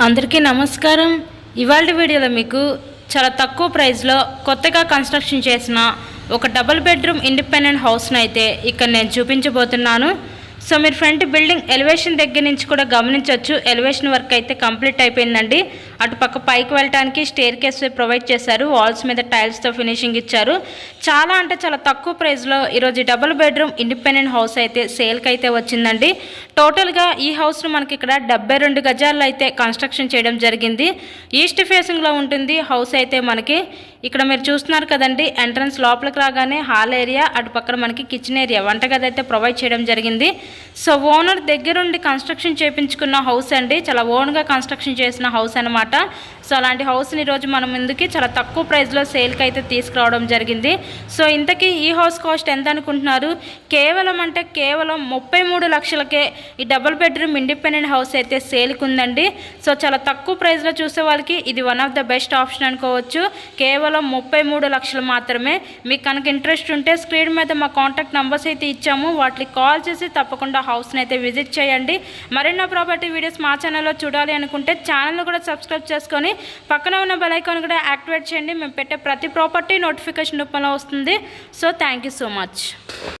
అందరికీ నమస్కారం. ఇవాళ వీడియోలో మీకు చాలా తక్కువ ప్రైస్లో కొత్తగా కన్స్ట్రక్షన్ చేసిన ఒక డబుల్ బెడ్రూమ్ ఇండిపెండెంట్ హౌస్ను అయితే ఇక్కడ నేను చూపించబోతున్నాను. సో మీరు ఫ్రంట్ బిల్డింగ్ ఎలివేషన్ దగ్గర నుంచి కూడా గమనించవచ్చు. ఎలివేషన్ వర్క్ అయితే కంప్లీట్ అయిపోయిందండి. అటు పక్క పైకి వెళ్ళడానికి స్టేర్ కేస్ ప్రొవైడ్ చేశారు. వాల్స్ మీద టైల్స్తో ఫినిషింగ్ ఇచ్చారు. చాలా అంటే చాలా తక్కువ ప్రైస్లో ఈరోజు డబుల్ బెడ్రూమ్ ఇండిపెండెంట్ హౌస్ అయితే సేల్కి అయితే వచ్చిందండి. టోటల్గా ఈ హౌస్ను మనకి ఇక్కడ 72 గజాల్లో అయితే కన్స్ట్రక్షన్ చేయడం జరిగింది. ఈస్ట్ ఫేసింగ్లో ఉంటుంది హౌస్ అయితే మనకి. ఇక్కడ మీరు చూస్తున్నారు కదండి, ఎంట్రన్స్ లోపలికి రాగానే హాల్ ఏరియా, అటు పక్కన మనకి కిచెన్ ఏరియా, వంటగది అయితే ప్రొవైడ్ చేయడం జరిగింది. సో ఓనర్ దగ్గరుండి కన్స్ట్రక్షన్ చేయించుకున్న హౌస్ అండి. చాలా ఓన్గా కన్స్ట్రక్షన్ చేసిన హౌస్ అనమాట. సో అలాంటి హౌస్ని ఈరోజు మన ముందుకి చాలా తక్కువ ప్రైస్లో సేల్కి అయితే తీసుకురావడం జరిగింది. సో ఇంతకీ ఈ హౌస్ కాస్ట్ ఎంత అనుకుంటున్నారు? కేవలం 33 లక్షలకే ఈ డబుల్ బెడ్రూమ్ ఇండిపెండెంట్ హౌస్ అయితే సేల్కి ఉందండి. సో చాలా తక్కువ ప్రైస్లో చూసే వాళ్ళకి ఇది one of the best option అనుకోవచ్చు. కేవలం 33 లక్షలు మాత్రమే. మీకు కనుక ఇంట్రెస్ట్ ఉంటే స్క్రీన్ మీద మా కాంటాక్ట్ నెంబర్స్ అయితే ఇచ్చాము, వాటికి కాల్ చేసి తప్పకుండా హౌస్ని అయితే విజిట్ చేయండి. మరెన్నో ప్రాపర్టీ వీడియోస్ మా ఛానల్లో చూడాలి అనుకుంటే ఛానల్ని కూడా సబ్స్క్రైబ్ చేసుకొని పక్కన ఉన్న బెల్ ఐకాన్ కూడా యాక్టివేట్ చేయండి. మేము పెట్టే ప్రతి ప్రాపర్టీ నోటిఫికేషన్ రూపంలో వస్తుంది. So thank you so much.